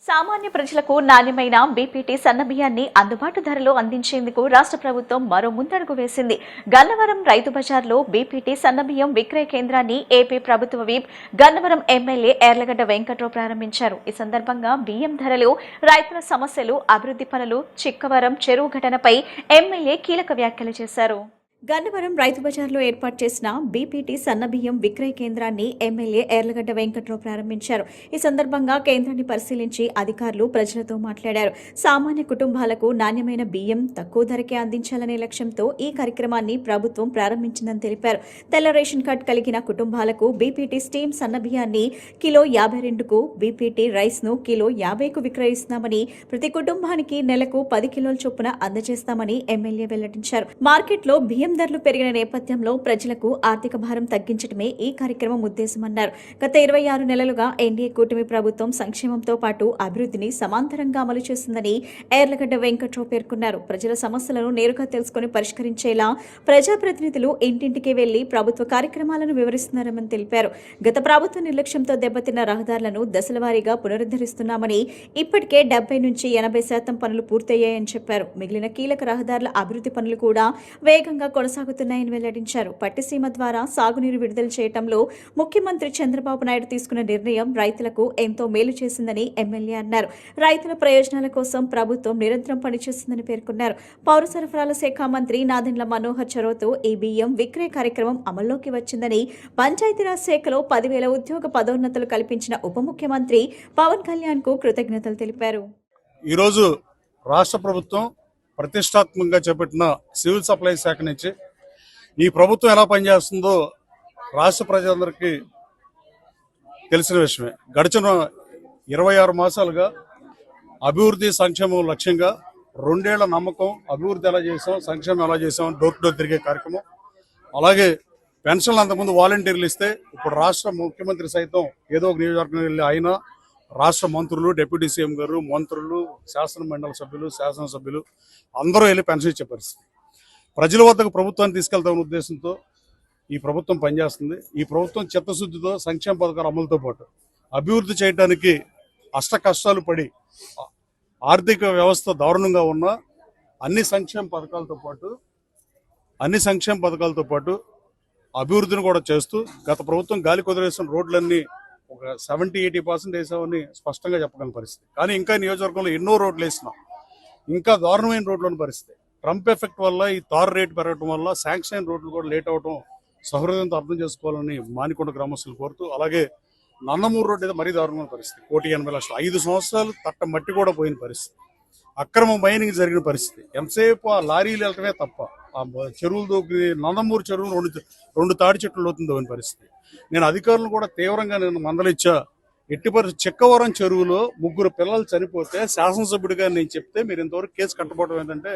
సామాన్య ప్రజలకు నాణ్యమైన బీపీటీ సన్నబియ్యాన్ని అందుబాటు ధరలో అందించేందుకు రాష్ట్ర ప్రభుత్వం మరో ముందడుగు వేసింది. గన్నవరం రైతు బజార్లో బీపీటీ సన్నబియ్యం విక్రయ కేంద్రాన్ని ఏపీ ప్రభుత్వ విప్ గన్నవరం ఎమ్మెల్యే యార్లగడ్డ వెంకట్రావు ప్రారంభించారు. ఈ సందర్భంగా బియ్యం ధరలు, రైతుల సమస్యలు, అభివృద్ధి పనులు, చిక్కవరం చెరువు ఘటనపై ఎమ్మెల్యే కీలక వ్యాఖ్యలు చేశారు. గన్నవరం రైతు బజార్లో ఏర్పాటు చేసిన బీపీటీ సన్నబియ్యం విక్రయ కేంద్రాన్ని ఎమ్మెల్యే యార్లగడ్డ వెంకట్రావు ప్రారంభించారు. ఈ సందర్భంగా కేంద్రాన్ని పరిశీలించి అధికారులు ప్రజలతో మాట్లాడారు. సామాన్య కుటుంబాలకు నాణ్యమైన బియ్యం తక్కువ ధరకే అందించాలనే లక్ష్యంతో ఈ కార్యక్రమాన్ని ప్రభుత్వం ప్రారంభించిందని తెలిపారు. తెల్ల రేషన్ కార్డు కలిగిన కుటుంబాలకు బీపీటీ స్టీమ్ సన్నబియ్యాన్ని కిలో 52కు, బీపీటీ రైస్ను కిలో 50కు విక్రయిస్తున్నామని, ప్రతి కుటుంబానికి నెలకు 10 కిలోల చొప్పున అందజేస్తామని ఎమ్మెల్యే వెల్లడించారు. మార్కెట్లో బియ్యం ధరలు పెరిగిన నేపథ్యంలో ప్రజలకు ఆర్థిక భారం తగ్గించడమే ఈ కార్యక్రమం ఉద్దేశమన్నారు. గత 26 నెలలుగా ఎన్డీఏ కూటమి ప్రభుత్వం సంక్షేమంతో పాటు అభివృద్ధిని సమాంతరంగా అమలు చేస్తుందని యార్లగడ్డ వెంకట్రావు పేర్కొన్నారు. ప్రజల సమస్యలను నేరుగా తెలుసుకుని పరిష్కరించేలా ప్రజాప్రతినిధులు ఇంటింటికి వెళ్లి ప్రభుత్వ కార్యక్రమాలను వివరిస్తున్నారని తెలిపారు. గత ప్రభుత్వ నిర్లక్ష్యంతో దెబ్బతిన్న రహదారులను దశలవారీగా పునరుద్ధరిస్తున్నామని, ఇప్పటికే 70 నుంచి 80% పనులు పూర్తయ్యాయని చెప్పారు. మిగిలిన కీలక రహదారుల అభివృద్ధి పనులు కూడా వేగంగా కొనసాగుతున్నాయని వెల్లడించారు. పట్టిసీమ ద్వారా సాగునీరు విడుదల చేయడంలో ముఖ్యమంత్రి చంద్రబాబు నాయుడు తీసుకున్న నిర్ణయం రైతులకు ఎంతో మేలు చేసిందని ఎమ్మెల్యే అన్నారు. రైతుల ప్రయోజనాల కోసం ప్రభుత్వం నిరంతరం పనిచేస్తుందని పేర్కొన్నారు. పౌర సరఫరాల శాఖ మంత్రి నాదెండ్ల మనోహర్ చొరవతో ఈ బియ్యం విక్రయ కార్యక్రమం అమల్లోకి వచ్చిందని, పంచాయతీరాజ్ శాఖలో 10,000 ఉద్యోగ పదోన్నతులు కల్పించిన ఉప ముఖ్యమంత్రి పవన్ కళ్యాణ్ కు కృతజ్ఞతలు తెలిపారు. ఈరోజు రాష్ట్ర ప్రభుత్వం ప్రతిష్టాత్మకంగా చేపట్టిన సివిల్ సప్లై శాఖ నుంచి ఈ ప్రభుత్వం ఎలా పనిచేస్తుందో రాష్ట్ర ప్రజలందరికీ తెలిసిన విషయమే. గడిచిన 26 మాసాలుగా అభివృద్ధి సంక్షేమం లక్ష్యంగా 2 ఏళ్ల నమ్మకం, అభివృద్ధి ఎలా చేసాం, సంక్షేమం ఎలా చేసాం, డోర్ టు డోర్ తిరిగే కార్యక్రమం. అలాగే పెన్షన్లు అంతకుముందు వాలంటీర్లు ఇస్తే ఇప్పుడు రాష్ట్ర ముఖ్యమంత్రి సైతం ఏదో ఒక నియోజకవర్గం వెళ్ళి ఆయన రాష్ట్ర మంత్రులు, డిప్యూటీ సీఎం గారు, మంత్రులు, శాసన మండలి సభ్యులు, శాసనసభ్యులు అందరూ వెళ్ళి పెన్షన్ ఇచ్చే పరిస్థితి. ప్రజల వద్దకు ప్రభుత్వాన్ని తీసుకెళ్తామనే ఉద్దేశంతో ఈ ప్రభుత్వం పనిచేస్తుంది. ఈ ప్రభుత్వం చిత్తశుద్ధితో సంక్షేమ పథకాల అమలుతో పాటు అభివృద్ధి చేయడానికి అష్ట కష్టాలు పడి ఆర్థిక వ్యవస్థ దారుణంగా ఉన్న అన్ని సంక్షేమ పథకాలతో పాటు అభివృద్ధిని కూడా చేస్తూ గత ప్రభుత్వం గాలి కుదిరేసిన రోడ్లన్నీ ఒక 70-80% వేసామని స్పష్టంగా చెప్పగలిగిన పరిస్థితి. కానీ ఇంకా నియోజకవర్గంలో ఎన్నో రోడ్లు వేసినాం, ఇంకా దారుణమైన రోడ్లని పరిస్థితి. ట్రంప్ ఎఫెక్ట్ వల్ల ఈ తారు రేటు పెరగడం వల్ల శాంక్షన్ రోడ్లు కూడా లేట్ అవడం సహృదయంతో అర్థం చేసుకోవాలని మానికొండ గ్రామస్తులు కోరుతూ, అలాగే నందమూరు రోడ్డు అయితే మరీ దారుణమైన పరిస్థితి. 1,80,00,000 5 సంవత్సరాలు తట్ట మట్టి కూడా పోయిన పరిస్థితి. అక్రమ మైనింగ్ జరిగిన పరిస్థితి. ఎంతసేపు ఆ లారీలు వెళ్ళటమే తప్ప ఆ చెరువులు దూకి నందమూరు చెరువులు 2 తాడి చెట్లు లోతుంది పోయిన పరిస్థితి. నేను అధికారులను కూడా తీవ్రంగా మందలిచ్చా. ఎట్టి పరిస్థితి చిక్కవరం చెరువులో 3 పిల్లలు చనిపోతే శాసనసభ్యుడిగా నేను చెప్తే మీరు ఇంతవరకు కేసు కట్టబోవడం ఏంటంటే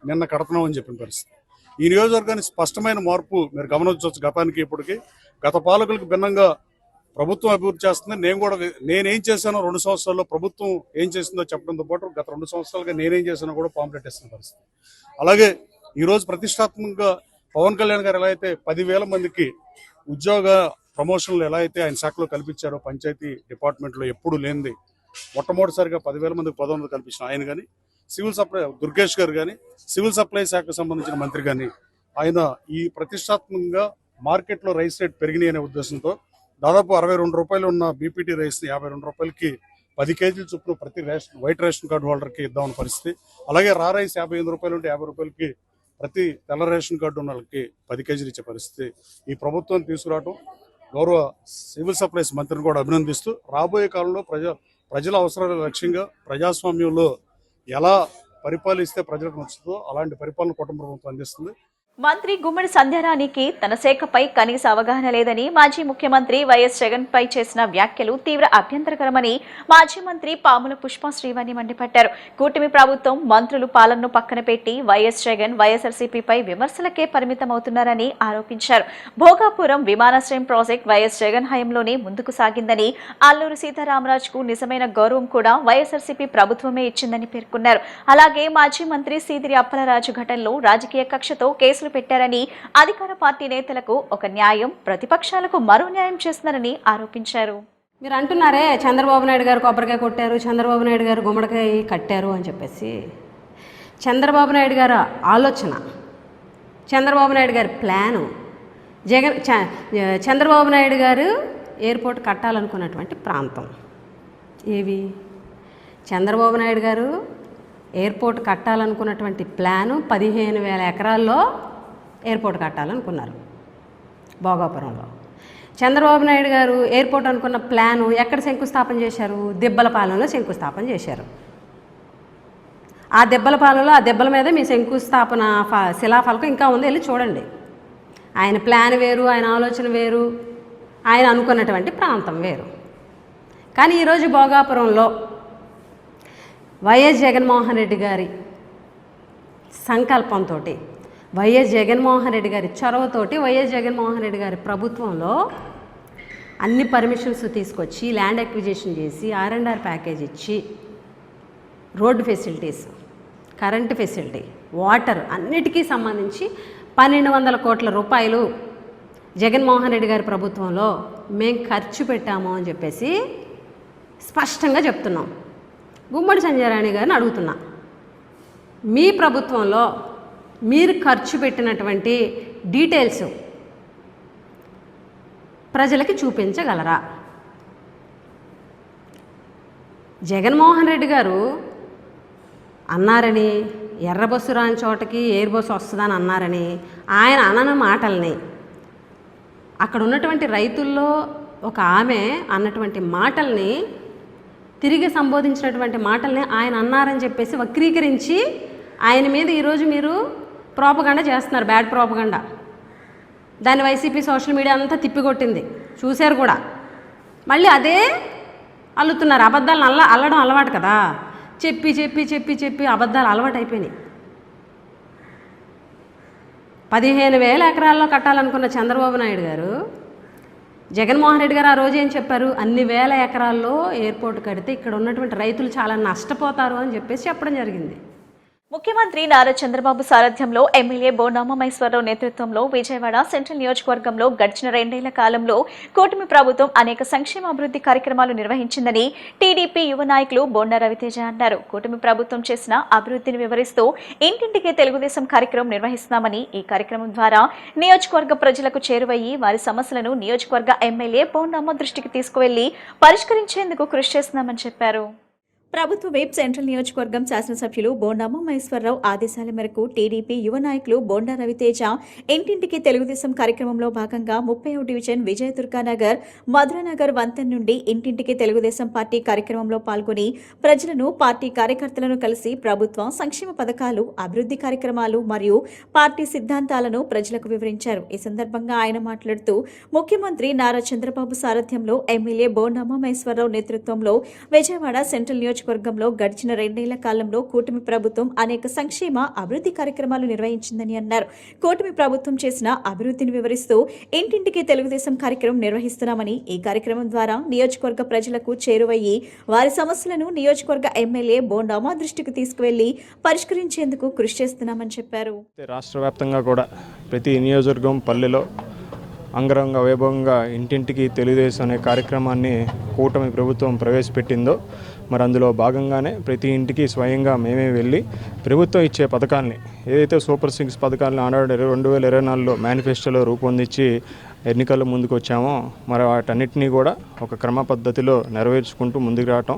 నిన్న కడుతున్నామని చెప్పిన పరిస్థితి. ఈ నియోజకవర్గానికి స్పష్టమైన మార్పు మీరు గమనించవచ్చు. గతానికి ఇప్పటికి గత పాలకులకు భిన్నంగా ప్రభుత్వం అభివృద్ధి చేస్తుంది. నేనేం చేశానో 2 సంవత్సరాల్లో ప్రభుత్వం ఏం చేసిందో చెప్పడంతో పాటు గత 2 సంవత్సరాలుగా నేనేం చేశానో కూడా పాంప్లెట్ ఇస్తున్న పరిస్థితి. అలాగే ఈరోజు ప్రతిష్టాత్మకంగా పవన్ కళ్యాణ్ గారు ఎలా అయితే 10,000 మందికి ఉద్యోగ ప్రమోషన్లు ఎలా అయితే ఆయన శాఖలో కల్పించారో, పంచాయతీ డిపార్ట్మెంట్లో ఎప్పుడు లేనిది మొట్టమొదటిసారిగా 10,000 మందికి పదోన్నతి కల్పించిన ఆయన కానీ, సివిల్ సప్లై దుర్గేష్ గారు కానీ, సివిల్ సప్లై శాఖకు సంబంధించిన మంత్రి కానీ, ఆయన ఈ ప్రతిష్టాత్మకంగా మార్కెట్లో రైస్ రేట్ పెరిగినాయి అనే ఉద్దేశంతో దాదాపు 62 రూపాయలు ఉన్న బీపీటీ రైస్ని 52 రూపాయలకి 10 కేజీల చొప్పున ప్రతి వైట్ రేషన్ కార్డు హోల్డర్కి ఇద్దామన్న పరిస్థితి. అలాగే రా రైస్ 58 రూపాయలు ఉంటే 50 రూపాయలకి ప్రతి తెల్ల రేషన్ కార్డు ఉన్న వాళ్ళకి 10 కేజీలు ఇచ్చే పరిస్థితి ఈ ప్రభుత్వం తీసుకురావడం గౌరవ సివిల్ సప్లైస్ మంత్రిని కూడా అభినందిస్తూ, రాబోయే కాలంలో ప్రజల అవసరాల లక్ష్యంగా ప్రజాస్వామ్యంలో ఎలా పరిపాలిస్తే ప్రజలకు నచ్చుతుందో అలాంటి పరిపాలన కుటుంబ ప్రభుత్వం అందిస్తుంది. మంత్రి గుమ్మడి సంధ్యారాణికి తన శాఖపై కనీస అవగాహన లేదని మాజీ ముఖ్యమంత్రి వైఎస్ జగన్ పై చేసిన వ్యాఖ్యలు తీవ్ర అభ్యంతరకరమని మాజీ మంత్రి పాముల పుష్ప శ్రీవాణి మండిపడ్డారు. కూటమి ప్రభుత్వం మంత్రులు పాలనను పక్కన పెట్టి వైఎస్ జగన్ వైఎస్ఆర్సీపీపై విమర్శలకే పరిమితమవుతున్నారని ఆరోపించారు. భోగాపురం విమానాశ్రయం ప్రాజెక్టు వైఎస్ జగన్ హయాంలోనే ముందుకు సాగిందని, అల్లూరి సీతారామరాజుకు నిజమైన గౌరవం కూడా వైఎస్ఆర్సీపీ ప్రభుత్వమే ఇచ్చిందని పేర్కొన్నారు. అలాగే మాజీ మంత్రి సీదిరి అప్పలరాజు ఘటనలో రాజకీయ కక్షతో కేసు పెట్టారని, అధికార పార్టీ నేతలకు ఒక న్యాయం, ప్రతిపక్షాలకు మరో న్యాయం చేస్తున్నారని ఆరోపించారు. మీరు అంటున్నారే చంద్రబాబు నాయుడు గారు కొబ్బరికాయ కొట్టారు, చంద్రబాబు నాయుడు గారు గుమ్మడికాయ కట్టారు అని చెప్పేసి. చంద్రబాబు నాయుడు గారు ఆలోచన, చంద్రబాబు నాయుడు గారి ప్లాను, చంద్రబాబు నాయుడు గారు ఎయిర్పోర్ట్ కట్టాలనుకున్నటువంటి ప్రాంతం ఏవి? చంద్రబాబు నాయుడు గారు ఎయిర్పోర్ట్ కట్టాలనుకున్నటువంటి ప్లాను 15,000 ఎకరాల్లో ఎయిర్పోర్ట్ కట్టాలనుకున్నారు భోగాపురంలో. చంద్రబాబు నాయుడు గారు ఎయిర్పోర్ట్ అనుకున్న ప్లాను ఎక్కడ శంకుస్థాపన చేశారు? దెబ్బలపాలెంలో శంకుస్థాపన చేశారు. ఆ దెబ్బలపాలెంలో ఆ దెబ్బల మీద మీ శంకుస్థాపన శిలాఫలకం ఇంకా ఉంది, వెళ్ళి చూడండి. ఆయన ప్లాన్ వేరు, ఆయన ఆలోచన వేరు, ఆయన అనుకున్నటువంటి ప్రాంతం వేరు. కానీ ఈరోజు భోగాపురంలో వైఎస్ జగన్మోహన్ రెడ్డి గారి సంకల్పంతో, వైఎస్ జగన్మోహన్ రెడ్డి గారి చొరవతోటి, వైఎస్ జగన్మోహన్ రెడ్డి గారి ప్రభుత్వంలో అన్ని పర్మిషన్స్ తీసుకొచ్చి ల్యాండ్ అక్విజిషన్ చేసి R&R ప్యాకేజ్ ఇచ్చి road facilities, current facility, water అన్నిటికీ సంబంధించి 1,200 కోట్ల రూపాయలు జగన్మోహన్ రెడ్డి గారి ప్రభుత్వంలో మేము ఖర్చు పెట్టాము అని చెప్పేసి స్పష్టంగా చెప్తున్నాం. గుమ్మడి సంజయరాణి గారిని అడుగుతున్నా, మీ ప్రభుత్వంలో మీరు ఖర్చు పెట్టినటువంటి డీటెయిల్స్ ప్రజలకి చూపించగలరా? జగన్మోహన్ రెడ్డి గారు అన్నారని, ఎర్ర బస్సు రాని చోటకి ఎయిర్ బస్సు వస్తుందని అన్నారని ఆయన అనని మాటల్ని, అక్కడ ఉన్నటువంటి రైతుల్లో ఒక ఆమె అన్నటువంటి మాటల్ని, తిరిగి సంబోధించినటువంటి మాటల్ని ఆయన అన్నారని చెప్పేసి వక్రీకరించి ఆయన మీద ఈరోజు మీరు ప్రోపగండా చేస్తున్నారు, బ్యాడ్ ప్రోపగండా. దాన్ని వైసీపీ సోషల్ మీడియా అంతా తిప్పికొట్టింది, చూశారు కూడా. మళ్ళీ అదే అల్లుతున్నారు. అబద్ధాలను అల్లడం అలవాటు కదా, చెప్పి చెప్పి చెప్పి చెప్పి అబద్ధాలు అలవాటు అయిపోయినాయి. 15,000 ఎకరాల్లో కట్టాలనుకున్న చంద్రబాబు నాయుడు గారు, జగన్మోహన్ రెడ్డి గారు ఆ రోజు ఏం చెప్పారు? అన్ని వేల ఎకరాల్లో ఎయిర్పోర్ట్ కడితే ఇక్కడ ఉన్నటువంటి రైతులు చాలా నష్టపోతారు అని చెప్పేసి చెప్పడం జరిగింది. ముఖ్యమంత్రి నారా చంద్రబాబు సారథ్యంలో ఎమ్మెల్యే బోండామ మహేశ్వరరావు నేతృత్వంలో విజయవాడ సెంట్రల్ నియోజకవర్గంలో గడిచిన 2 ఏళ్ల కాలంలో కూటమి ప్రభుత్వం అనేక సంక్షేమ అభివృద్ధి కార్యక్రమాలు నిర్వహించిందని టీడీపీ యువ నాయకులు బోండా రవితేజ అన్నారు. కూటమి ప్రభుత్వం చేసిన అభివృద్ధిని వివరిస్తూ ఇంటింటికే తెలుగుదేశం కార్యక్రమం నిర్వహిస్తున్నామని, ఈ కార్యక్రమం ద్వారా నియోజకవర్గ ప్రజలకు చేరువయ్యి వారి సమస్యలను నియోజకవర్గ ఎమ్మెల్యే బోండామ దృష్టికి తీసుకువెళ్లి పరిష్కరించేందుకు కృషి చేస్తున్నామని చెప్పారు. ప్రభుత్వ వైప్ సెంట్రల్ నియోజకవర్గం శాసనసభ్యులు బోండామ మహేశ్వరరావు ఆదేశాల మేరకు టీడీపీ యువ నాయకులు బోండా రవితేజ ఇంటింటికి తెలుగుదేశం కార్యక్రమంలో భాగంగా 30వ డివిజన్ విజయదుర్గానగర్, మధురనగర్ వంతెన నుండి ఇంటింటికి తెలుగుదేశం పార్టీ కార్యక్రమంలో పాల్గొని ప్రజలను, పార్టీ కార్యకర్తలను కలిసి ప్రభుత్వ సంక్షేమ పథకాలు, అభివృద్ధి కార్యక్రమాలు మరియు పార్టీ సిద్ధాంతాలను ప్రజలకు వివరించారు. ఈ సందర్భంగా ఆయన మాట్లాడుతూ, ముఖ్యమంత్రి నారా చంద్రబాబు సారథ్యంలో ఎమ్మెల్యే బోండామ మహేశ్వరరావు నేతృత్వంలో విజయవాడ సెంట్రల్ నియోజకవర్గంలో గడిచిన 2 ఏళ్ల కాలంలో కూటమి ప్రభుత్వం అనేక సంక్షేమ అభివృద్ధి కార్యక్రమాలు నిర్వహించిందని అన్నారు. కూటమి ప్రభుత్వం చేసిన అభివృద్ధిని వివరిస్తూ ఇంటింటికి తెలుగుదేశం కార్యక్రమం నిర్వహిస్తున్నామని, ఈ కార్యక్రమం ద్వారా నియోజకవర్గ ప్రజలకు చేరువయ్యి వారి సమస్యలను నియోజకవర్గ ఎమ్మెల్యే బోండామ దృష్టికి తీసుకువెళ్లి పరిష్కరించేందుకు కృషి చేస్తున్నామని చెప్పారు. రాష్ట్ర వ్యాప్తంగా కూడా ప్రతి నియోజకవర్గం, పల్లెలో అంగరంగ వైభవంగా ఇంటింటికి తెలుగుదేశం అనే కార్యక్రమాన్ని కూటమి ప్రభుత్వం ప్రవేశపెట్టిందో, మరి అందులో భాగంగానే ప్రతి ఇంటికి స్వయంగా మేమే వెళ్ళి ప్రభుత్వం ఇచ్చే పథకాలని, ఏదైతే సూపర్ 6 పథకాలను ఆనాడు 2024లో మేనిఫెస్టోలో రూపొందించి ఎన్నికల్లో ముందుకు వచ్చామో, మరి వాటన్నిటినీ కూడా ఒక క్రమ పద్ధతిలో నెరవేర్చుకుంటూ ముందుకు రావటం,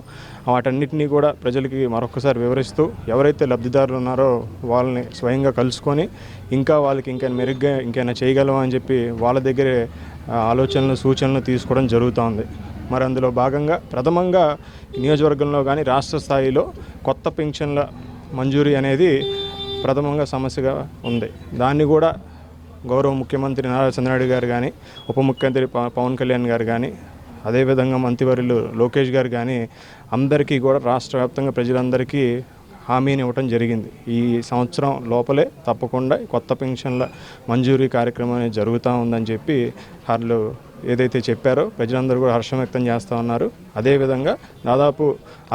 వాటన్నిటినీ కూడా ప్రజలకి మరొకసారి వివరిస్తూ ఎవరైతే లబ్ధిదారులు ఉన్నారో వాళ్ళని స్వయంగా కలుసుకొని ఇంకా వాళ్ళకి ఇంకా మెరుగ్గా ఇంకైనా చేయగలమా అని చెప్పి వాళ్ళ దగ్గరే ఆలోచనలు, సూచనలు తీసుకోవడం జరుగుతూ ఉంది. మరి అందులో భాగంగా ప్రథమంగా నియోజకవర్గంలో కానీ రాష్ట్ర స్థాయిలో కొత్త పెన్షన్ల మంజూరీ అనేది ప్రథమంగా సమస్యగా ఉంది. దాన్ని కూడా గౌరవ ముఖ్యమంత్రి నారా చంద్రబాబు గారు కానీ, ఉప ముఖ్యమంత్రి పవన్ కళ్యాణ్ గారు కానీ, అదేవిధంగా మంత్రివర్యులు లోకేష్ గారు కానీ అందరికీ కూడా రాష్ట్ర వ్యాప్తంగా ప్రజలందరికీ హామీని ఇవ్వటం జరిగింది. ఈ సంవత్సరం లోపలే తప్పకుండా కొత్త పెన్షన్ల మంజూరీ కార్యక్రమం అనేది జరుగుతూ ఉందని చెప్పి వాళ్ళు ఏదైతే చెప్పారో ప్రజలందరూ కూడా హర్షం వ్యక్తం చేస్తూ ఉన్నారు. అదేవిధంగా దాదాపు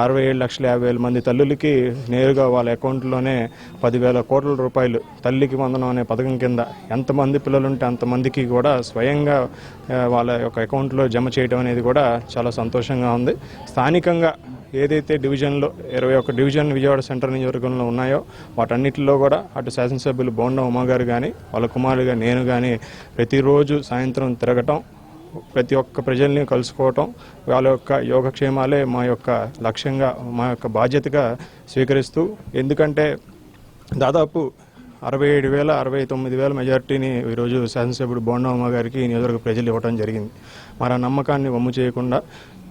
67,50,000 మంది తల్లులకి నేరుగా వాళ్ళ అకౌంట్లోనే 10,000 కోట్ల రూపాయలు తల్లికి వందనం అనే పథకం కింద ఎంతమంది పిల్లలుంటే అంతమందికి కూడా స్వయంగా వాళ్ళ యొక్క అకౌంట్లో జమ చేయడం అనేది కూడా చాలా సంతోషంగా ఉంది. స్థానికంగా ఏదైతే డివిజన్లో 21 డివిజన్ విజయవాడ సెంట్రల్ నియోజకవర్గంలో ఉన్నాయో వాటన్నిటిలో కూడా అటు శాసనసభ్యులు బోండా ఉమా గారు కానీ వాళ్ళ కుమారుగా నేను కానీ ప్రతిరోజు సాయంత్రం తిరగటం, ప్రతి ఒక్క ప్రజల్ని కలుసుకోవటం, వాళ్ళ యొక్క యోగక్షేమాలే మా యొక్క లక్ష్యంగా, మా యొక్క బాధ్యతగా స్వీకరిస్తూ, ఎందుకంటే దాదాపు 67,000 69,000 మెజార్టీని ఈరోజు శాసనసభ్యుడు బోండా ఉమా గారికి నియోజకవర్గ ప్రజలు ఇవ్వడం జరిగింది. మరి ఆ నమ్మకాన్ని వమ్ము చేయకుండా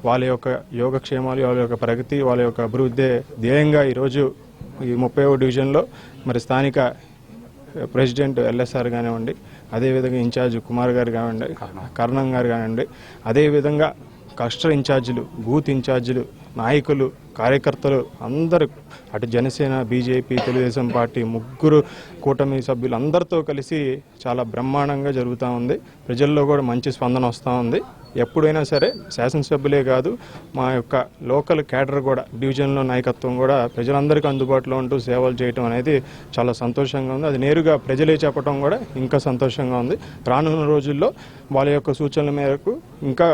వాళ్ళ యొక్క యోగక్షేమాలు, వాళ్ళ యొక్క ప్రగతి, వాళ్ళ యొక్క అభివృద్ధి ధ్యేయంగా ఈరోజు ఈ 30వ డివిజన్లో మరి స్థానిక ప్రెసిడెంట్ ఎల్ఎస్ఆర్ కానివ్వండి, అదేవిధంగా ఇన్ఛార్జ్ కుమార్ గారు కానివ్వండి, కర్ణం గారు కానివ్వండి, అదేవిధంగా క్లస్టర్ ఇన్ఛార్జీలు, బూత్ ఇన్ఛార్జీలు, నాయకులు, కార్యకర్తలు అందరూ అటు జనసేన, బీజేపీ, తెలుగుదేశం పార్టీ ముగ్గురు కూటమి సభ్యులు అందరితో కలిసి చాలా బ్రహ్మాండంగా జరుగుతూ ఉంది. ప్రజల్లో కూడా మంచి స్పందన వస్తూ ఉంది. ఎప్పుడైనా సరే శాసనసభ్యులే కాదు, మా యొక్క లోకల్ క్యాడర్ కూడా, డివిజన్లో నాయకత్వం కూడా ప్రజలందరికీ అందుబాటులో ఉంటూ సేవలు చేయడం అనేది చాలా సంతోషంగా ఉంది. అది నేరుగా ప్రజలే చెప్పడం కూడా ఇంకా సంతోషంగా ఉంది. రానున్న రోజుల్లో వాళ్ళ యొక్క సూచనల మేరకు ఇంకా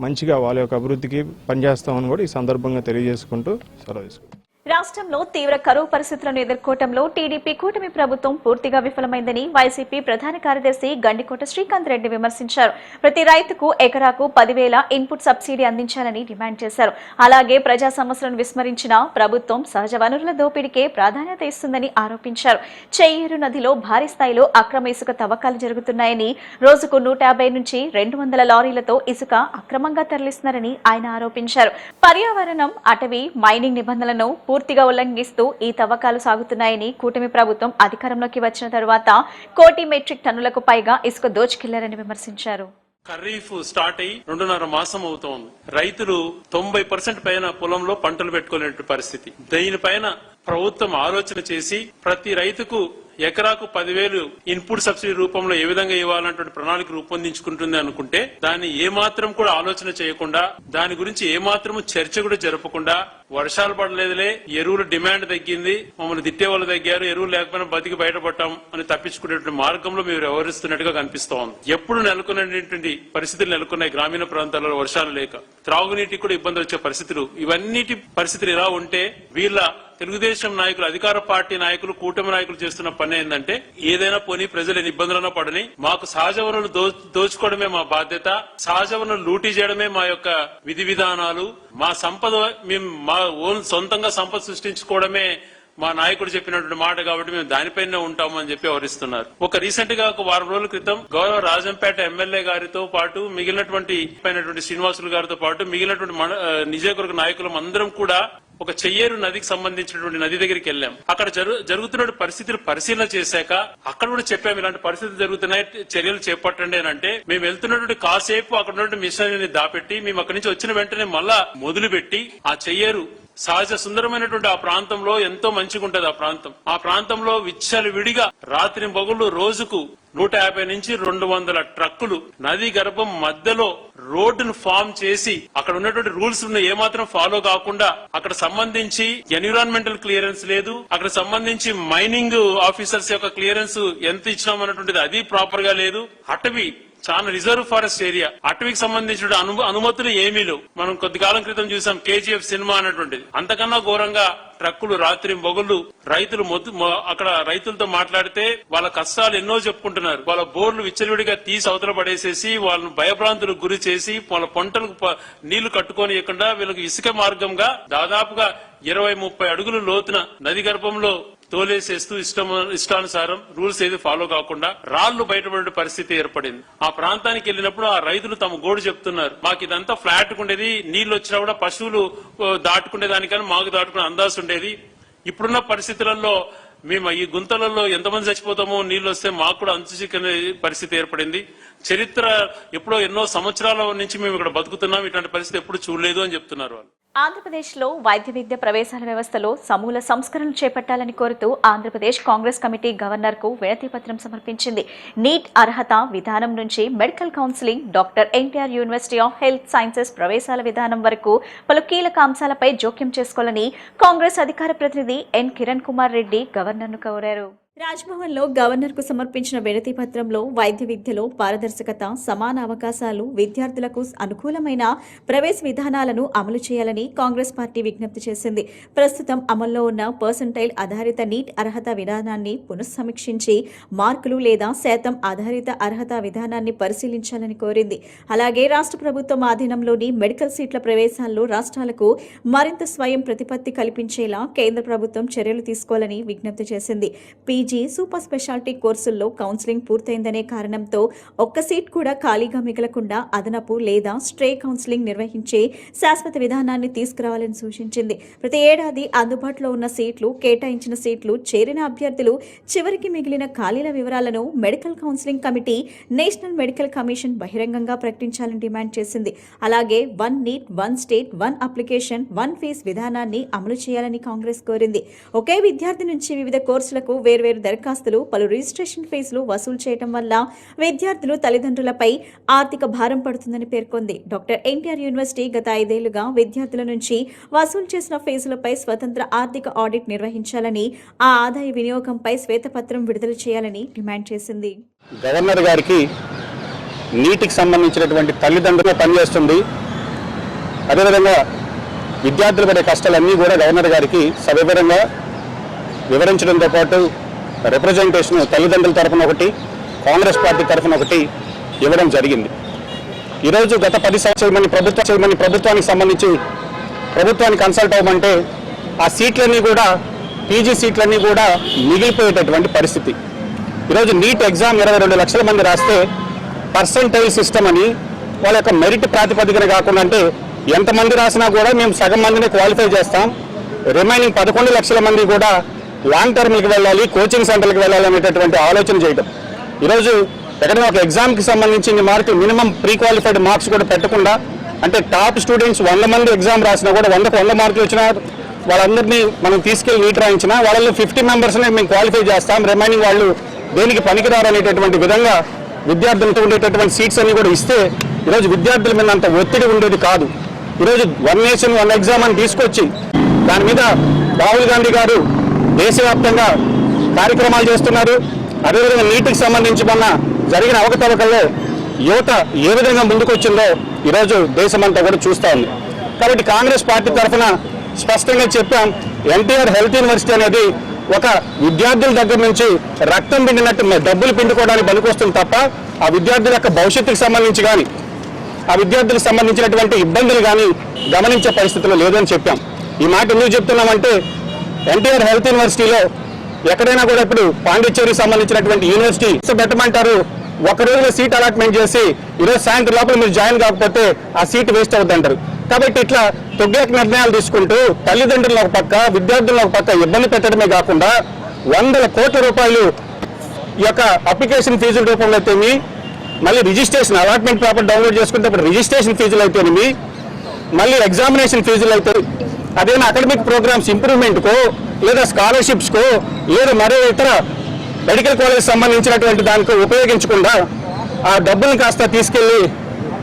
మంచిగా వాళ్ళ యొక్క అభివృద్ధికి పనిచేస్తామని కూడా ఈ సందర్భంగా తెలియజేసుకుంటూ సెలవు తీసుకుంటాం. రాష్ట్రంలో తీవ్ర కరువు పరిస్థితులను ఎదుర్కోవడంలో టీడీపీ కూటమి ప్రభుత్వం పూర్తిగా విఫలమైందని వైసీపీ ప్రధాన కార్యదర్శి గండికోట శ్రీకాంత్ రెడ్డి విమర్శించారు. ప్రతి రైతుకు ఎకరాకు 10,000 ఇన్పుట్ సబ్సిడీ అందించాలని డిమాండ్ చేశారు. అలాగే ప్రజా సమస్యలను విస్మరించిన ప్రభుత్వం సహజ వనరుల దోపిడీకే ప్రాధాన్యత ఇస్తుందని ఆరోపించారు. చెయ్యేరు నదిలో భారీ స్థాయిలో అక్రమ ఇసుక తవ్వకాలు జరుగుతున్నాయని, రోజుకు 150 నుంచి 200 లారీలతో ఇసుక అక్రమంగా తరలిస్తున్నారని ఆయన ఆరోపించారు. పర్యావరణం, అటవీ, మైనింగ్ నిబంధనలను పూర్తిగా ఉల్లంఘిస్తూ ఈ తవ్వకాలు సాగుతున్నాయని, కూటమి ప్రభుత్వం అధికారంలోకి వచ్చిన తరువాత 1 కోటి మెట్రిక్ టన్నులకు పైగా ఇసుక దోచుకెళ్లారని విమర్శించారు. ఖరీఫ్ స్టార్ట్ అయ్యి 2.5 మాసం అవుతోంది. రైతులు 90% పైన పొలంలో పంటలు పెట్టుకోలేని పరిస్థితి. దీనిపైన ప్రభుత్వం ఆలోచన చేసి ప్రతి రైతుకు ఎకరాకు 10,000 ఇన్పుట్ సబ్సిడీ రూపంలో ఏ విధంగా ఇవ్వాలంటే ప్రణాళిక రూపొందించుకుంటుంది అనుకుంటే దాన్ని ఏమాత్రం కూడా ఆలోచన చేయకుండా, దాని గురించి ఏమాత్రం చర్చ కూడా జరపకుండా, వర్షాలు పడలేదులే, ఎరువుల డిమాండ్ తగ్గింది, మమ్మల్ని తిట్టే వాళ్ళు తగ్గారు, ఎరువులు లేకపోయినా బతికి బయటపడ్డాం అని తప్పించుకునేటువంటి మార్గంలో మీరు వ్యవహరిస్తున్నట్టుగా కనిపిస్తా ఉంది. ఎప్పుడు నెలకొనేటువంటి పరిస్థితులు నెలకొన్నాయి. గ్రామీణ ప్రాంతాల్లో వర్షాలు లేక త్రాగునీటికి కూడా ఇబ్బంది వచ్చే పరిస్థితులు. ఇవన్నిటి పరిస్థితులు ఎలా ఉంటే వీళ్ళ తెలుగుదేశం నాయకులు, అధికార పార్టీ నాయకులు, కూటమి నాయకులు చేస్తున్న పని ఏంటంటే ఏదైనా పోనీ ప్రజలు ఎన్ని ఇబ్బందులన్నా పడని, మాకు సహజ వనరులు దోచుకోవడమే మా బాధ్యత, సహజ వనరులు లూటీ చేయడమే మా యొక్క విధి విధానాలు, మా సంపద మేము మా ఓన్ సొంతంగా సంపద సృష్టించుకోవడమే మా నాయకుడు చెప్పినటువంటి మాట కాబట్టి మేము దానిపైనే ఉంటామని చెప్పి వివరిస్తున్నారు. రీసెంట్ గా 1 వారం రోజుల క్రితం గౌరవ రాజంపేట ఎమ్మెల్యే గారితో పాటు మిగిలినటువంటి శ్రీనివాసులు గారితో పాటు మిగిలినటువంటి నియోజకవర్గ నాయకులం అందరం కూడా ఒక చెయ్యేరు నదికి సంబంధించినటువంటి నది దగ్గరికి వెళ్ళాం. అక్కడ జరుగుతున్న పరిస్థితులు పరిశీలన చేశాక అక్కడ కూడా చెప్పాము, ఇలాంటి పరిస్థితులు జరుగుతున్నాయి, చర్యలు చేపట్టండి అని. అంటే మేము వెళ్తున్నటువంటి కాసేపు అక్కడ ఉన్నటువంటి మిషన్ దాపెట్టి మేము అక్కడి నుంచి వచ్చిన వెంటనే మళ్ళా మొదలుపెట్టి ఆ చెయ్యేరు సహజ సుందరమైనటువంటి ఆ ప్రాంతంలో ఎంతో మంచిగా ఉంటది. ఆ ప్రాంతంలో విచ్చలు విడిగా రాత్రి పగుళ్ళు రోజుకు 150 నుంచి 200 ట్రక్కులు నది గర్భం మధ్యలో రోడ్డును ఫామ్ చేసి అక్కడ ఉన్నటువంటి రూల్స్ ఏమాత్రం ఫాలో కాకుండా, అక్కడ సంబంధించి ఎన్విరాన్మెంటల్ క్లియరెన్స్ లేదు, అక్కడ సంబంధించి మైనింగ్ ఆఫీసర్స్ యొక్క క్లియరెన్స్ ఎంత ఇచ్చినామన్నటువంటిది అది ప్రాపర్ గా లేదు. అటవీ చాలా రిజర్వ్ ఫారెస్ట్ ఏరియా, అటవీకి సంబంధించిన అనుమతులు ఏమీ లేవు. మనం కొద్ది కాలం క్రితం చూసాం KGF సినిమా అన్నటువంటిది. అంతకన్నా ఘోరంగా ట్రక్కులు రాత్రి మొగుళ్ళు, రైతులు అక్కడ రైతులతో మాట్లాడితే వాళ్ళ కష్టాలు ఎన్నో చెప్పుకుంటున్నారు. వాళ్ళ బోర్లు విచ్చలవిడిగా తీసి అవతల పడేసేసి వాళ్ళను భయభ్రాంతులకు గురి చేసి వాళ్ళ పంటలకు నీళ్లు కట్టుకోనియకుండా వీళ్ళకి ఇసుక మార్గంగా దాదాపుగా 20-30 అడుగులు లోతున నది గర్భంలో తోలేసేస్తూ ఇష్టానుసారం రూల్స్ ఏది ఫాలో కాకుండా రాళ్లు బయటపడే పరిస్థితి ఏర్పడింది. ఆ ప్రాంతానికి వెళ్ళినప్పుడు ఆ రైతులు తమ గోడు చెప్తున్నారు, మాకు ఇదంతా ఫ్లాట్ ఉండేది, నీళ్లు వచ్చినా కూడా పశువులు దాటుకునే దానికని మాకు దాటుకునే అందాసు ఉండేది. ఇప్పుడున్న పరిస్థితులలో మేము ఈ గుంతలలో ఎంతమంది చచ్చిపోతామో నీళ్లు వస్తే మాకు కూడా అంతుచిక్కని పరిస్థితి ఏర్పడింది. చరిత్ర ఎప్పుడో ఎన్నో సంవత్సరాల నుంచి మేము ఇక్కడ బతుకుతున్నాం, ఇట్లాంటి పరిస్థితి ఎప్పుడు చూడలేదు అని చెప్తున్నారు వాళ్ళు. ఆంధ్రప్రదేశ్లో వైద్య విద్య ప్రవేశాల వ్యవస్థలో సమూల సంస్కరణలు చేపట్టాలని కోరుతూ ఆంధ్రప్రదేశ్ కాంగ్రెస్ కమిటీ గవర్నర్కు వినతి పత్రం సమర్పించింది. నీట్ అర్హత విధానం నుంచి medical counselling, doctor NTR university of health sciences ప్రవేశాల విధానం వరకు పలు కీలక అంశాలపై జోక్యం చేసుకోవాలని కాంగ్రెస్ అధికార ప్రతినిధి ఎన్ కిరణ్ కుమార్ రెడ్డి గవర్నర్ను కోరారు. రాజ్భవన్లో గవర్నర్కు సమర్పించిన వినతి పత్రంలో వైద్య విద్యలో పారదర్శకత, సమాన అవకాశాలు, విద్యార్థులకు అనుకూలమైన ప్రవేశ విధానాలను అమలు చేయాలని కాంగ్రెస్ పార్టీ విజ్ఞప్తి చేసింది. ప్రస్తుతం అమల్లో ఉన్న పర్సంటైల్ ఆధారిత నీట్ అర్హత విధానాన్ని పునఃసమీక్షించి మార్కులు లేదా శాతం ఆధారిత అర్హత విధానాన్ని పరిశీలించాలని కోరింది. అలాగే రాష్ట్ర ప్రభుత్వం ఆధీనంలోని మెడికల్ సీట్ల ప్రవేశాల్లో రాష్ట్రాలకు మరింత స్వయం ప్రతిపత్తి కల్పించేలా కేంద్ర ప్రభుత్వం చర్యలు తీసుకోవాలని విజ్ఞప్తి చేసింది. సూపర్ స్పెషాలిటీ కోర్సుల్లో కౌన్సిలింగ్ పూర్తయిందనే కారణంతో ఒక్క సీట్ కూడా ఖాళీగా మిగలకుండా అదనపు లేదా స్ట్రే కౌన్సిలింగ్ నిర్వహించే శాశ్వత విధానాన్ని తీసుకురావాలని సూచించింది. ప్రతి ఏడాది అందుబాటులో ఉన్న సీట్లు, కేటాయించిన సీట్లు, చేరిన అభ్యర్థులు, చివరికి మిగిలిన ఖాళీల వివరాలను medical counselling committee, national medical commission బహిరంగంగా ప్రకటించాలని డిమాండ్ చేసింది. అలాగే 1 నీట్ 1 స్టేట్ 1 అప్లికేషన్ 1 ఫీజ్ విధానాన్ని అమలు చేయాలని కాంగ్రెస్ కోరింది. ఒకే విద్యార్థి నుంచి వివిధ కోర్సులకు వేర్వేరు దరఖాస్తులు, పలు రిజిస్ట్రేషన్ ఫీజులు వసూలు చేయడం వల్ల విద్యార్థులు, తల్లిదండ్రులపై ఆర్థిక భారం పడుతుందని పేర్కొంది. డాక్టర్ ఎన్టీఆర్ యూనివర్సిటీ గత 5 ఏళ్లుగా విద్యార్థుల నుంచి వసూలు చేసిన ఫీజులపై స్వతంత్ర ఆర్థిక ఆడిట్ నిర్వహించాలని, ఆ ఆదాయ వినియోగంపై శ్వేతపత్రం విడుదల చేయాలని డిమాండ్ చేసింది. గవర్నర్ గారికి నీటికి సంబంధించినటువంటి తల్లిదండ్రులు పనిచేస్తుంది. అదేవిధంగా విద్యార్థులు పడే కష్టాలన్నీ కూడా గవర్నర్ గారికి సవివరంగా వివరించడంతో పాటు రిప్రజెంటేషన్ తల్లిదండ్రుల తరఫున ఒకటి, కాంగ్రెస్ పార్టీ తరఫున ఒకటి ఇవ్వడం జరిగింది. ఈరోజు గత 10 సంవత్సరాల ప్రభుత్వానికి సంబంధించి ప్రభుత్వాన్ని కన్సల్ట్ అవ్వమంటే ఆ సీట్లన్నీ కూడా, పీజీ సీట్లన్నీ కూడా మిగిలిపోయేటటువంటి పరిస్థితి. ఈరోజు నీట్ ఎగ్జామ్ 22 లక్షల మంది రాస్తే పర్సంటైల్ సిస్టమ్ అని వాళ్ళ యొక్క మెరిట్ ప్రాతిపదికన కాకుండా, అంటే ఎంతమంది రాసినా కూడా మేము సగం మందిని క్వాలిఫై చేస్తాం, రిమైనింగ్ 11 లక్షల మంది కూడా లాంగ్ టర్మ్కి వెళ్ళాలి, కోచింగ్ సెంటర్కి వెళ్ళాలి అనేటటువంటి ఆలోచన చేయడం. ఈరోజు ఎక్కడైనా ఒక ఎగ్జామ్కి సంబంధించిన మార్కులు మినిమం ప్రీ క్వాలిఫైడ్ మార్క్స్ కూడా పెట్టకుండా, అంటే టాప్ స్టూడెంట్స్ 100 మంది ఎగ్జామ్ రాసినా కూడా 100కు 100 మార్కులు వచ్చినా వాళ్ళందరినీ మనం తీసుకెళ్లి నీట్ రాయించినా వాళ్ళలో 50 మెంబర్స్ని మేము క్వాలిఫై చేస్తాం, రిమైనింగ్ వాళ్ళు దేనికి పనికిరారు అనేటటువంటి విధంగా విద్యార్థులతో ఉండేటటువంటి సీట్స్ అన్ని కూడా ఇస్తే ఈరోజు విద్యార్థుల మీద అంత ఒత్తిడి ఉండేది కాదు. ఈరోజు 1 నేషన్ 1 ఎగ్జామ్ అని తీసుకొచ్చి దాని మీద రాహుల్ గాంధీ గారు దేశవ్యాప్తంగా కార్యక్రమాలు చేస్తున్నారు. అదేవిధంగా నీటికి సంబంధించి మొన్న జరిగిన అవకతవకల్లో యువత ఏ విధంగా ముందుకొచ్చిందో ఈరోజు దేశమంతా కూడా చూస్తూ ఉంది. కాబట్టి కాంగ్రెస్ పార్టీ తరఫున స్పష్టంగా చెప్పాం, ఎన్టీఆర్ హెల్త్ యూనివర్సిటీ అనేది ఒక విద్యార్థుల దగ్గర నుంచి రక్తం పిండినట్టు డబ్బులు పిండుకోవడానికి పనికొస్తుంది తప్ప ఆ విద్యార్థుల యొక్క భవిష్యత్తుకు సంబంధించి కానీ, ఆ విద్యార్థులకు సంబంధించినటువంటి ఇబ్బందులు కానీ గమనించే పరిస్థితులు లేదని చెప్పాం. ఈ మాట ఎందుకు చెప్తున్నామంటే ఎన్టీఆర్ హెల్త్ యూనివర్సిటీలో ఎక్కడైనా కూడా ఇప్పుడు పాండిచ్చేరికి సంబంధించినటువంటి యూనివర్సిటీ పెట్టమంటారు, ఒక రోజులో సీట్ అలాట్మెంట్ చేసి ఈరోజు సాయంత్రం లోపల మీరు జాయిన్ కాకపోతే ఆ సీట్ వేస్ట్ అవుతుంది అంటారు. కాబట్టి ఇట్లా తొగ్గాక నిర్ణయాలు తీసుకుంటూ తల్లిదండ్రులను ఒక పక్క, విద్యార్థులను ఒక పక్క ఇబ్బంది పెట్టడమే కాకుండా 100 కోట్ల రూపాయలు ఈ యొక్క అప్లికేషన్ ఫీజుల రూపంలో అయితేమి, మళ్ళీ రిజిస్ట్రేషన్ అలాట్మెంట్ పేపర్ డౌన్లోడ్ చేసుకుంటే అప్పుడు రిజిస్ట్రేషన్ ఫీజులు అయితేనేమి, మళ్ళీ ఎగ్జామినేషన్ ఫీజులు అయితే, అదేనా అకాడమిక్ ప్రోగ్రామ్స్ ఇంప్రూవ్మెంట్కో లేదా స్కాలర్షిప్స్కో లేదా మరో ఇతర మెడికల్ కాలేజ్ సంబంధించినటువంటి దానికి ఉపయోగించకుండా ఆ డబ్బులను కాస్త తీసుకెళ్లి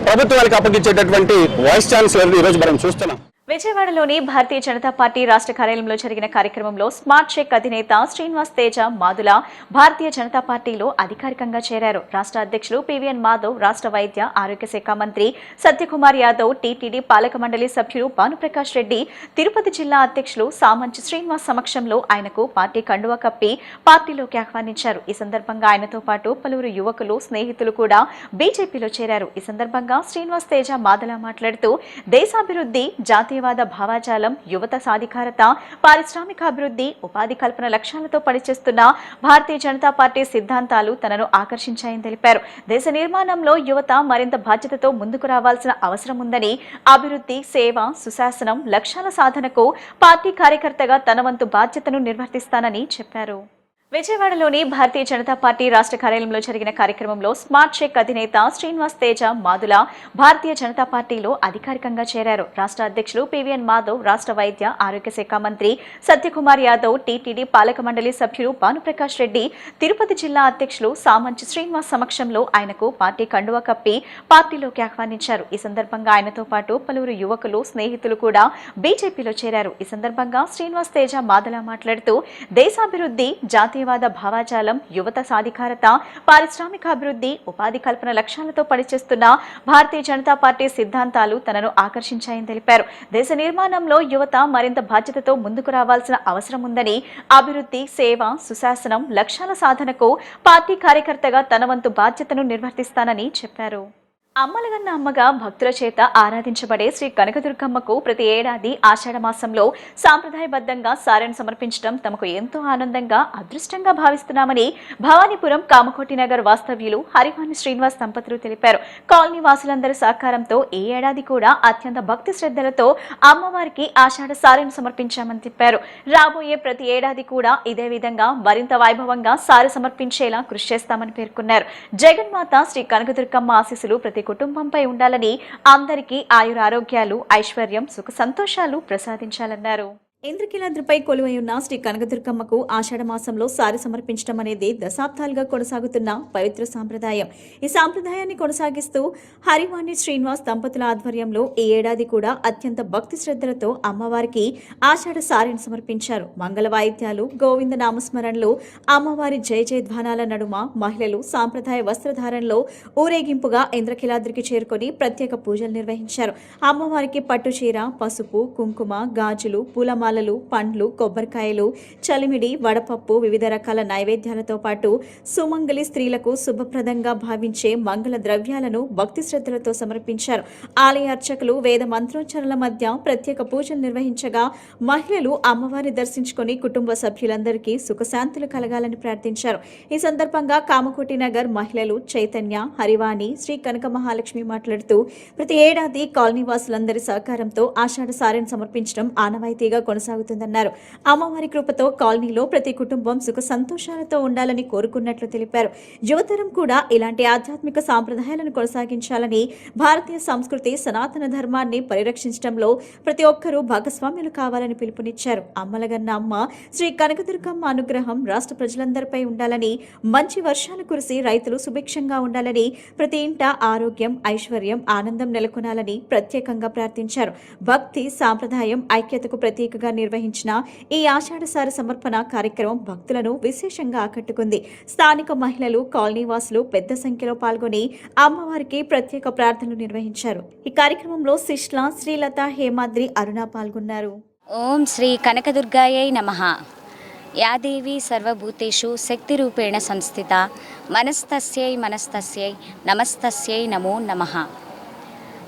ప్రభుత్వానికి అప్పగించేటటువంటి వైస్ ఛాన్సలర్ ఈరోజు మనం చూస్తున్నాం. విజయవాడలోని భారతీయ జనతా పార్టీ రాష్ట్ర కార్యాలయంలో జరిగిన కార్యక్రమంలో స్మార్ట్ చెక్ అధినేత శ్రీనివాస్ తేజ మాదుల భారతీయ జనతా పార్టీలో అధికారికంగా చేరారు. రాష్ట్ర అధ్యక్షులు పివిఎన్ మాధవ్, రాష్ట్ర వైద్య ఆరోగ్య శాఖ మంత్రి సత్యకుమార్ యాదవ్, టీటీడీ పాలక మండలి సభ్యులు భానుప్రకాష్ రెడ్డి, తిరుపతి జిల్లా అధ్యక్షులు సామంచి శ్రీనివాస్ సమక్షంలో ఆయనకు పార్టీ కండువా కప్పి పార్టీలోకి ఆహ్వానించారు. ఈ సందర్భంగా ఆయనతో పాటు పలువురు యువకులు, స్నేహితులు కూడా బీజేపీలో చేరారు. ఈ సందర్భంగా శ్రీనివాస్ తేజ మాదుల మాట్లాడుతూ దేశాభివృద్ధి, జాతీయవాద భావాజాలం, యువత సాధికారత, పారిశ్రామికాభివృద్ధి, ఉపాధి కల్పన లక్ష్యాలతో పనిచేస్తున్న భారతీయ జనతా పార్టీ సిద్ధాంతాలు తనను ఆకర్షించాయని తెలిపారు. దేశ నిర్మాణంలో యువత మరింత బాధ్యతతో ముందుకు రావాల్సిన అవసరం ఉందని, అభివృద్ధి, సేవ, సుశాసనం లక్ష్యాల సాధనకు పార్టీ కార్యకర్తగా తన వంతు బాధ్యతను నిర్వర్తిస్తానని చెప్పారు. విజయవాడలోని భారతీయ జనతా పార్టీ రాష్ట్ర కార్యాలయంలో జరిగిన కార్యక్రమంలో స్మార్ట్ చెక్ అధినేత శ్రీనివాస్ తేజ మాదుల భారతీయ జనతా పార్టీలో అధికారికంగా చేరారు. రాష్ట్ర అధ్యక్షులు పివిఎన్ మాధవ్, రాష్ట్ర వైద్య ఆరోగ్య శాఖ మంత్రి సత్యకుమార్ యాదవ్, టీటీడీ పాలక మండలి సభ్యులు భానుప్రకాష్ రెడ్డి, తిరుపతి జిల్లా అధ్యక్షులు సామంచి శ్రీనివాస్ సమక్షంలో ఆయనకు పార్టీ కండువా కప్పి పార్టీలోకి ఆహ్వానించారు. ఈ సందర్భంగా ఆయనతో పాటు పలువురు యువకులు, స్నేహితులు కూడా బీజేపీలో చేరారు. ఈ సందర్భంగా శ్రీనివాస్ తేజ మాదుల మాట్లాడుతూ దేశాభివృద్ధి, జాతీయవాద భావాజాలం, యువత సాధికారత, పారిశ్రామికాభివృద్ధి, ఉపాధి కల్పన లక్ష్యాలతో పనిచేస్తున్న భారతీయ జనతా పార్టీ సిద్ధాంతాలు తనను ఆకర్షించాయని తెలిపారు. దేశ నిర్మాణంలో యువత మరింత బాధ్యతతో ముందుకు రావాల్సిన అవసరం ఉందని, అభివృద్ధి, సేవ, సుశాసనం లక్ష్యాల సాధనకు పార్టీ కార్యకర్తగా తన వంతు బాధ్యతను నిర్వర్తిస్తానని చెప్పారు. అమ్మలగన్న అమ్మగా భక్తుల చేత ఆరాధించబడే శ్రీ కనకదుర్గమ్మకు ప్రతి ఏడాది ఆషాఢ మాసంలో సాంప్రదాయబద్ధంగా సారెను సమర్పించడం తమకు ఎంతో ఆనందంగా, అదృష్టంగా భావిస్తున్నామని భవానీపురం కామకోటి నగర్ వాస్తవ్యులు హరివాణి శ్రీనివాస్ దంపతులు తెలిపారు. కాలనీ వాసులందరి సహకారంతో ఈ ఏడాది కూడా అత్యంత భక్తి శ్రద్ధలతో అమ్మవారికి ఆషాఢ సారెను సమర్పించామని చెప్పారు. రాబోయే ప్రతి ఏడాది కూడా ఇదే విధంగా మరింత వైభవంగా సారె సమర్పించేలా కృషి చేస్తామని పేర్కొన్నారు. జగన్మాత శ్రీ కనకదుర్గమ్మ ఆశీస్సులు ప్రతి కుటుంబంపై ఉండాలని, అందరికీ ఆయురారోగ్యాలు, ఐశ్వర్యం, సుఖ సంతోషాలు ప్రసాదించాలన్నారు. ఇంద్రకీలాద్రిపై కొలువై ఉన్న శ్రీ కనకదుర్గమ్మకు ఆషాఢ మాసంలో సారి సమర్పించడం అనేది దశాబ్దాలుగా కొనసాగుతున్న పవిత్ర సాంప్రదాయం. ఈ సాంప్రదాయాన్ని కొనసాగిస్తూ హరివాణి శ్రీనివాస్ దంపతుల ఆధ్వర్యంలో ఈ ఏడాది కూడా అత్యంత భక్తి శ్రద్ధలతో అమ్మవారికి ఆషాఢ సారిని సమర్పించారు. మంగళ వాయిద్యాలు, గోవింద నామస్మరణలు, అమ్మవారి జయ జయధ్వానాల నడుమ మహిళలు సాంప్రదాయ వస్త్రధారణలో ఊరేగింపుగా ఇంద్రకీలాద్రికి చేరుకొని ప్రత్యేక పూజలు నిర్వహించారు. అమ్మవారికి పట్టు చీర, పసుపు, కుంకుమ, గాజులు, పూలమాల, పండ్లు, కొబ్బరికాయలు, చలిమిడి, వడపప్పు, వివిధ రకాల నైవేద్యాలతో పాటు సుమంగళి స్త్రీలకు శుభప్రదంగా భావించే మంగళ ద్రవ్యాలను భక్తి శ్రద్ధలతో సమర్పించారు. ఆలయ అర్చకులు వేద మంత్రోచ్చరణల మధ్య ప్రత్యేక పూజలు నిర్వహించగా మహిళలు అమ్మవారిని దర్శించుకొని కుటుంబ సభ్యులందరికీ సుఖశాంతులు కలగాలని ప్రార్థించారు. ఈ సందర్భంగా కామకోటి నగర్ మహిళలు చైతన్య, హరివాణి, శ్రీ కనక మహాలక్ష్మి మాట్లాడుతూ ప్రతి ఏడాది కాలనీ వాసులందరి సహకారంతో ఆషాఢ సారెను సమర్పించడం ఆనవాయితీగా కొనసాగుతుందన్నారు. అమ్మవారి కృపతో కాలనీలో ప్రతి కుటుంబం సుఖ సంతోషాలతో ఉండాలని కోరుకున్నట్లు తెలిపారు. యువతరం కూడా ఇలాంటి ఆధ్యాత్మిక సాంప్రదాయాలను కొనసాగించాలని, భారతీయ సంస్కృతి, సనాతన ధర్మాన్ని పరిరక్షించడంలో ప్రతి ఒక్కరూ భాగస్వామ్యులు కావాలని పిలుపునిచ్చారు. అమ్మలగన్న అమ్మ శ్రీ కనకదుర్గమ్మ అనుగ్రహం రాష్ట్ర ప్రజలందరిపై ఉండాలని, మంచి వర్షాలు కురిసి రైతులు సుభిక్షంగా ఉండాలని, ప్రతి ఇంట ఆరోగ్యం, ఐశ్వర్యం, ఆనందం నెలకొనాలని ప్రత్యేకంగా ప్రార్థించారు. భక్తి, సాంప్రదాయం, ఐక్యతకు ప్రతీకగా నిర్వహించిన ఈ ఆషాఢసార సమర్పణ కార్యక్రమం భక్తులను విశేషంగా ఆకట్టుకుంది. స్థానిక మహిళలు, కాలనీ వాసులు పెద్ద సంఖ్యలో పాల్గొని అమ్మవారికి ప్రత్యేక ప్రార్థనలు నిర్వహించారు. ఈ కార్యక్రమంలో శిష్ల, శ్రీలత, హేమాద్రి, అరుణ పాల్గొన్నారు. ఓం శ్రీ కనకదుర్గాయై నమః. యాదేవి సర్వభూతేషు శక్తిరూపేణ సంస్థిత మనస్తస్యై మనస్తస్యై నమస్తస్యై నమో నమః.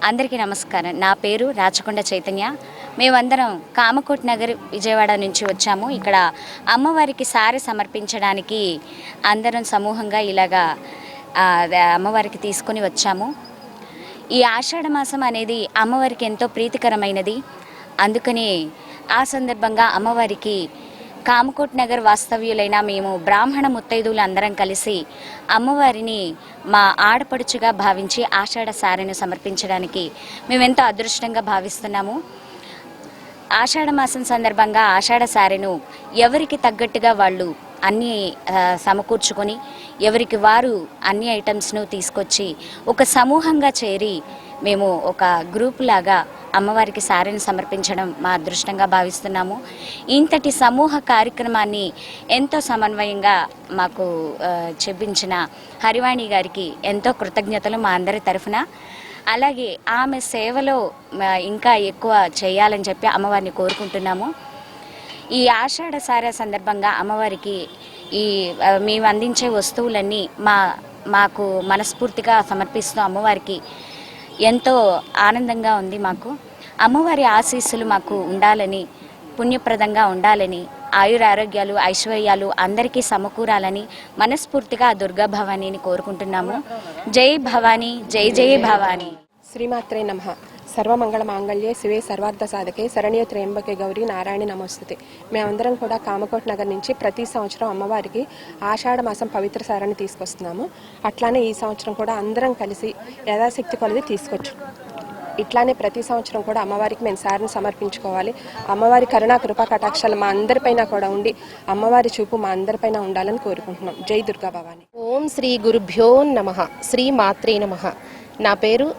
అందరికీ నమస్కారం. నా పేరు రాచకొండ చైతన్య. మేమందరం కామకోటి నగర్ విజయవాడ నుంచి వచ్చాము. ఇక్కడ అమ్మవారికి సారె సమర్పించడానికి అందరం సమూహంగా ఇలాగా అమ్మవారికి తీసుకొని వచ్చాము. ఈ ఆషాఢ మాసం అనేది అమ్మవారికి ఎంతో ప్రీతికరమైనది. అందుకని ఆ సందర్భంగా అమ్మవారికి కామకోటి నగర్ వాస్తవ్యులైన మేము బ్రాహ్మణ ముత్తైదువులు అందరం కలిసి అమ్మవారిని మా ఆడపడుచుగా భావించి ఆషాఢ సారెను సమర్పించడానికి మేమెంతో అదృష్టంగా భావిస్తున్నాము. ఆషాఢ మాసం సందర్భంగా ఆషాఢ సారెను ఎవరికి తగ్గట్టుగా వాళ్ళు అన్నీ సమకూర్చుకొని ఎవరికి వారు అన్ని ఐటమ్స్ను తీసుకొచ్చి ఒక సమూహంగా చేరి మేము ఒక గ్రూప్ లాగా అమ్మవారికి సారెను సమర్పించడం మా అదృష్టంగా భావిస్తున్నాము. ఇంతటి సమూహ కార్యక్రమాన్ని ఎంతో సమన్వయంగా మాకు చెప్పించిన హరివాణి గారికి ఎంతో కృతజ్ఞతలు మా అందరి తరఫున. అలాగే ఆమె సేవలో ఇంకా ఎక్కువ చేయాలని చెప్పి అమ్మవారిని కోరుకుంటున్నాము. ఈ ఆషాఢ సార సందర్భంగా అమ్మవారికి మేము అందించే వస్తువులన్నీ మాకు మనస్ఫూర్తిగా సమర్పిస్తూ అమ్మవారికి ఎంతో ఆనందంగా ఉంది. మాకు అమ్మవారి ఆశీస్సులు మాకు ఉండాలని, పుణ్యప్రదంగా ఉండాలని, ఆయురారోగ్యాలు, ఐశ్వర్యాలు అందరికీ సమకూరాలని మనస్ఫూర్తిగా దుర్గా భవానీని కోరుకుంటున్నాము. జై భవానీ, జై జై భవానీ. శ్రీమాత్రే నమః. సర్వమంగళ మాంగళ్యే శివే సర్వార్థ సాధకే శరణ్య త్రయంబకే గౌరీ నారాయణ నమస్తుతే. మేమందరం కూడా కామకోట్ నగర్ నుంచి ప్రతి సంవత్సరం అమ్మవారికి ఆషాఢ మాసం పవిత్ర సారాన్ని తీసుకొస్తున్నాము. అట్లానే ఈ సంవత్సరం కూడా అందరం కలిసి యథాశక్తి కొలది తీసుకొచ్చు. ఇట్లానే ప్రతి సంవత్సరం కూడా అమ్మవారికి మేము సారిని సమర్పించుకోవాలి. అమ్మవారి కరుణా కృపా కటాక్షాలు మా అందరిపైన కూడా ఉండి అమ్మవారి చూపు మా అందరిపైన ఉండాలని కోరుకుంటున్నాం. జై దుర్గా భవాని. ఓం శ్రీ గురుభ్యో నమః. శ్రీ మాత్రే నమః. నా పేరు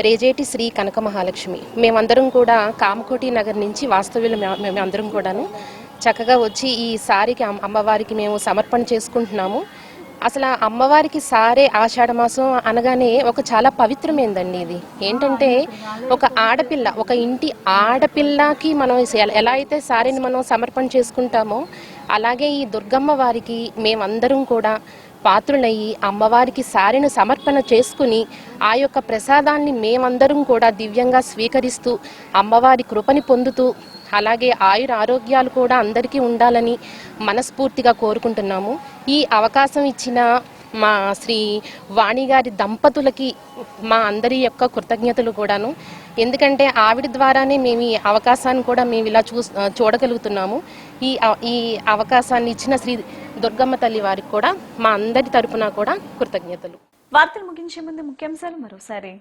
రేజేటి శ్రీ కనక మహాలక్ష్మి. మేమందరం కూడా కామకోటి నగర్ నుంచి వాస్తవ్యులు మేమందరం కూడాను చక్కగా వచ్చి ఈ సారికి అమ్మవారికి మేము సమర్పణ చేసుకుంటున్నాము. అసలు అమ్మవారికి సారే ఆషాఢ మాసం అనగానే ఒక చాలా పవిత్రమైందండి. ఇది ఏంటంటే ఒక ఆడపిల్ల, ఒక ఇంటి ఆడపిల్లకి మనం ఎలా అయితే సారీని మనం సమర్పణ చేసుకుంటామో అలాగే ఈ దుర్గమ్మ వారికి మేమందరం కూడా పాత్రులయ్యి అమ్మవారికి సారీని సమర్పణ చేసుకుని ఆ యొక్క ప్రసాదాన్ని మేమందరం కూడా దివ్యంగా స్వీకరిస్తూ అమ్మవారి కృపని పొందుతూ అలాగే ఆయుర ఆరోగ్యాలు కూడా అందరికీ ఉండాలని మనస్ఫూర్తిగా కోరుకుంటున్నాము. ఈ అవకాశం ఇచ్చిన మా శ్రీ వాణి గారి దంపతులకి మా అందరి యొక్క కృతజ్ఞతలు కూడాను. ఎందుకంటే ఆవిడ ద్వారానే మేము ఈ అవకాశాన్ని కూడా మేము ఇలా చూడగలుగుతున్నాము. ఈ అవకాశాన్ని ఇచ్చిన శ్రీ దుర్గమ్మ తల్లి వారికి కూడా మా అందరి తరపున కూడా కృతజ్ఞతలు. వార్తలు ముగించే ముందు ముఖ్యాంశాలు మరోసారి.